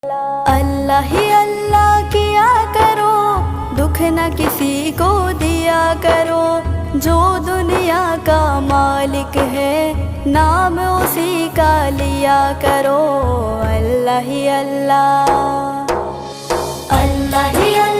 अल्लाह ही अल्लाह किया करो, दुख न किसी को दिया करो। जो दुनिया का मालिक है, नाम उसी का लिया करो। अल्लाह ही अल्लाह, अल्लाह ही अल्लाह।